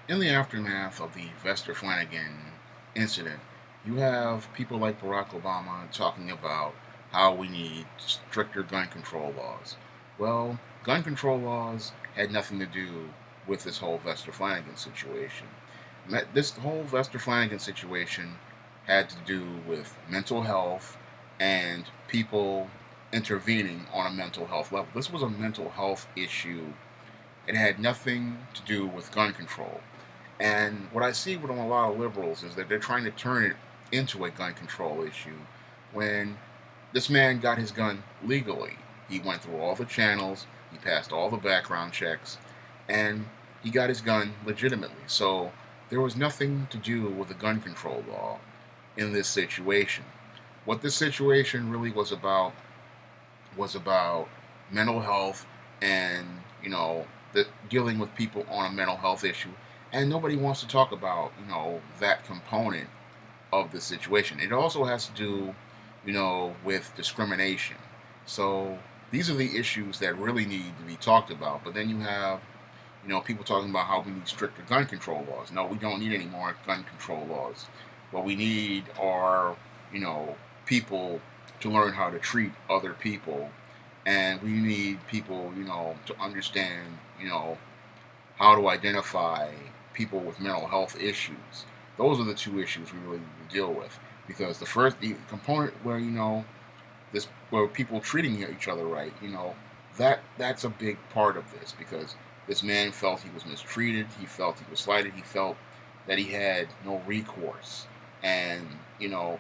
In the aftermath of the Vester Flanagan incident, you have people like Barack Obama talking about how we need stricter gun control laws. Well, gun control laws had nothing to do with this whole Vester Flanagan situation. This whole Vester Flanagan situation had to do with mental health and people intervening on a mental health level. This was a mental health issue. It had nothing to do with gun control. And what I see with a lot of liberals is that they're trying to turn it into a gun control issue when this man got his gun legally. He went through all the channels, he passed all the background checks, and he got his gun legitimately. So there was nothing to do with the gun control law in this situation. What this situation really was about mental health and dealing with people on a mental health issue, and nobody wants to talk about that component of the situation. It also has to do with discrimination. So these are the issues that really need to be talked about. But then you have people talking about how we need stricter gun control laws. No, we don't need any more gun control laws. What we need are you know people to learn how to treat other people, and we need people to understand how to identify people with mental health issues. Those are the two issues we really need to deal with, because the component where this where people treating each other right, that's a big part of this, because this man felt he was mistreated, he felt he was slighted, he felt that he had no recourse, and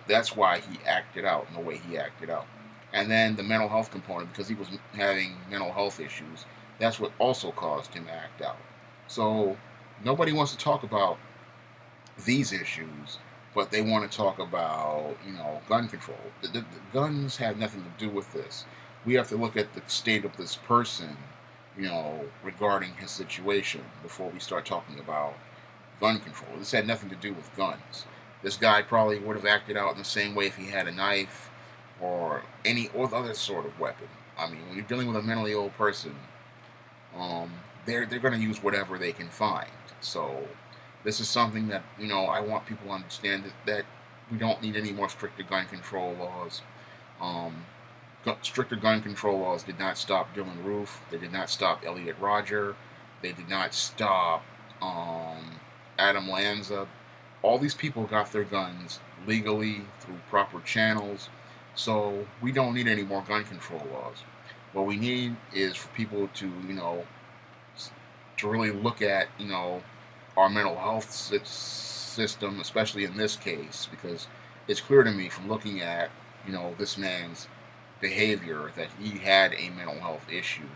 that's why he acted out in the way he acted out. And then the mental health component, because he was having mental health issues, that's what also caused him to act out. So nobody wants to talk about these issues, but they want to talk about gun control. The guns have nothing to do with this. We have to look at the state of this person, regarding his situation before we start talking about gun control. This had nothing to do with guns. This guy probably would have acted out in the same way if he had a knife or any or other sort of weapon. I mean, when you're dealing with a mentally ill person, they're going to use whatever they can find. So this is something that I want people to understand that we don't need any more stricter gun control laws. Um, Stricter gun control laws did not stop Dylan Roof. They did not stop Elliot Rodger. They did not stop Adam Lanza. All these people got their guns legally through proper channels. So we don't need any more gun control laws. What we need is for people to really look at our mental health system, especially in this case, because it's clear to me from looking at this man's behavior that he had a mental health issue,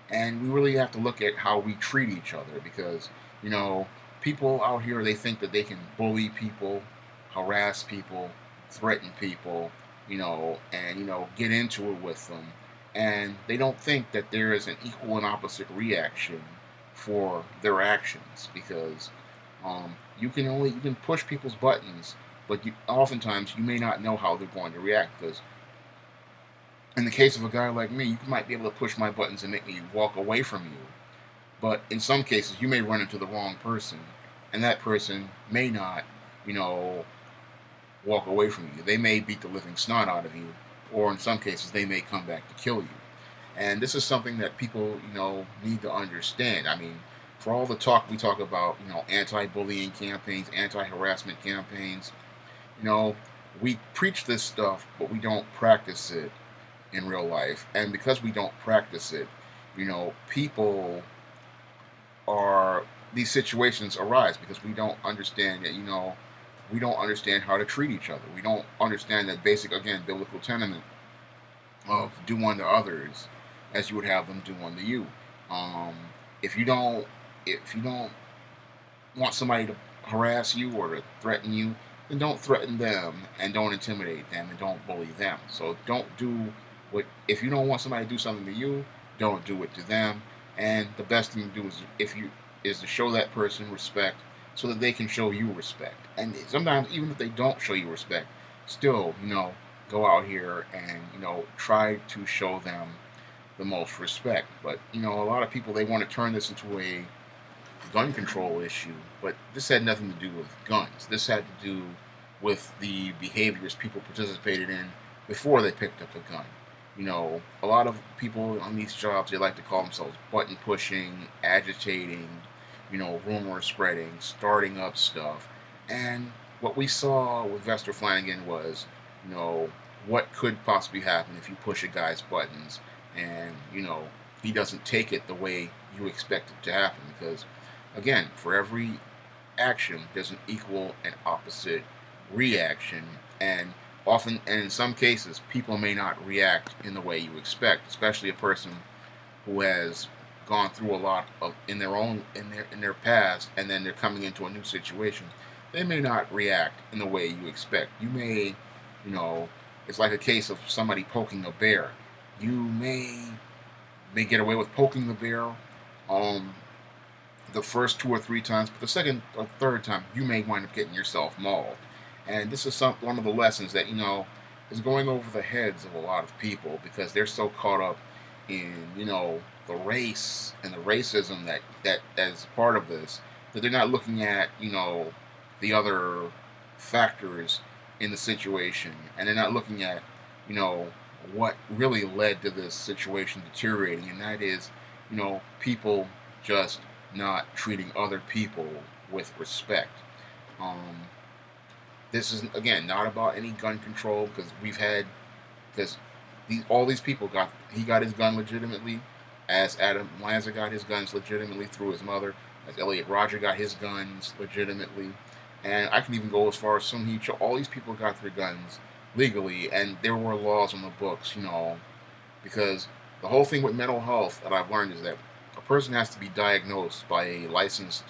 and we really have to look at how we treat each other, because you know people out here, they think that they can bully people, harass people, threaten people, and get into it with them, and they don't think that there is an equal and opposite reaction for their actions, because you can push people's buttons, but oftentimes you may not know how they're going to react, because in the case of a guy like me, you might be able to push my buttons and make me walk away from you. But in some cases, you may run into the wrong person, and that person may not, you know, walk away from you. They may beat the living snot out of you, or in some cases, they may come back to kill you. And this is something that people, need to understand. I mean, for all the talk we talk about, anti-bullying campaigns, anti-harassment campaigns, you know, we preach this stuff, but we don't practice it in real life. And because we don't practice it, people are these situations arise because we don't understand that, we don't understand how to treat each other. We don't understand that basic, again, biblical tenet of do unto others as you would have them do unto you. Um, if you don't, if you don't want somebody to harass you or to threaten you, then don't threaten them and don't intimidate them and don't bully them. So don't do what if you don't want somebody to do something to you, don't do it to them. And the best thing to do is to show that person respect so that they can show you respect. And sometimes even if they don't show you respect, still, go out here and try to show them the most respect. But a lot of people, they want to turn this into gun control issue, but this had nothing to do with guns. This had to do with the behaviors people participated in before they picked up a gun. A lot of people on these jobs, they like to call themselves button pushing, agitating, rumor spreading, starting up stuff. And what we saw with Vester Flanagan was, you know, what could possibly happen if you push a guy's buttons and, he doesn't take it the way you expect it to happen. Because, again, for every action, there's an equal and opposite reaction. And often, and in some cases, people may not react in the way you expect, especially a person who has gone through a lot in their past, and then they're coming into a new situation. They may not react in the way you expect. You may, you know, it's like a case of somebody poking a bear. You may get away with poking the bear um, the first two or three times, but the second or third time, you may wind up getting yourself mauled. And this is one of the lessons that is going over the heads of a lot of people because they're so caught up in the race and the racism that is part of this, that they're not looking at the other factors in the situation, and they're not looking at you know what really led to this situation deteriorating, and that is people just not treating other people with respect. Um, this is again not about any gun control because all these people got his gun legitimately, as Adam Lanza got his guns legitimately through his mother, as Elliot Rodger got his guns legitimately, and I can even go as far as all these people got their guns legally, and there were laws on the books, because the whole thing with mental health that I've learned is that a person has to be diagnosed by a licensed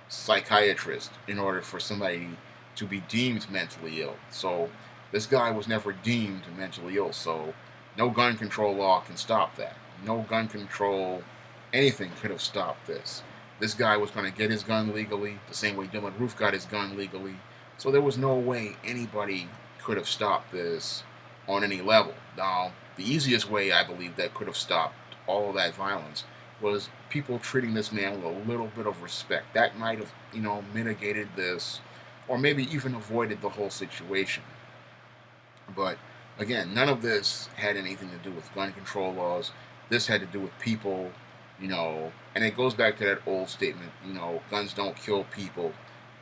psychiatrist in order for somebody to be deemed mentally ill. So this guy was never deemed mentally ill, so no gun control law can stop that. No gun control, anything could have stopped this. This guy was going to get his gun legally, the same way Dylan Roof got his gun legally. So there was no way anybody could have stopped this on any level. Now, the easiest way I believe that could have stopped all of that violence was people treating this man with a little bit of respect. That might have, mitigated this, or maybe even avoided the whole situation. But again, none of this had anything to do with gun control laws. This had to do with people, and it goes back to that old statement, guns don't kill people,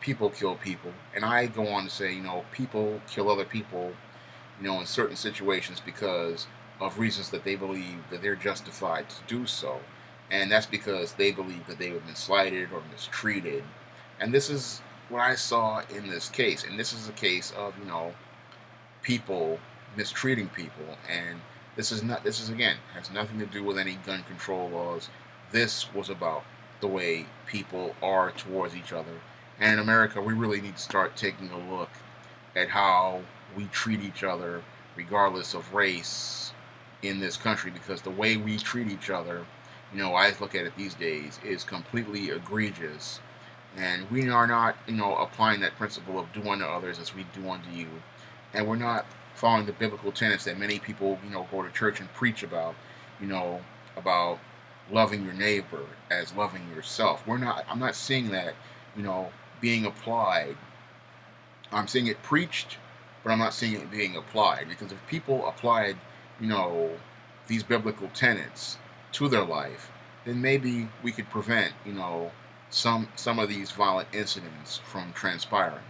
people kill people. And I go on to say, people kill other people, in certain situations because of reasons that they believe that they're justified to do so. And that's because they believe that they have been slighted or mistreated. And this is what I saw in this case. And this is a case of, people mistreating people. And this is again, has nothing to do with any gun control laws. This was about the way people are towards each other. And in America, we really need to start taking a look at how we treat each other, regardless of race, in this country, because the way we treat each other, I look at it these days, is completely egregious. And we are not, applying that principle of do unto others as we do unto you. And we're not following the biblical tenets that many people, go to church and preach about, about loving your neighbor as loving yourself. I'm not seeing that, being applied. I'm seeing it preached, but I'm not seeing it being applied. Because if people applied, these biblical tenets to their life, then maybe we could prevent, some of these violent incidents from transpiring.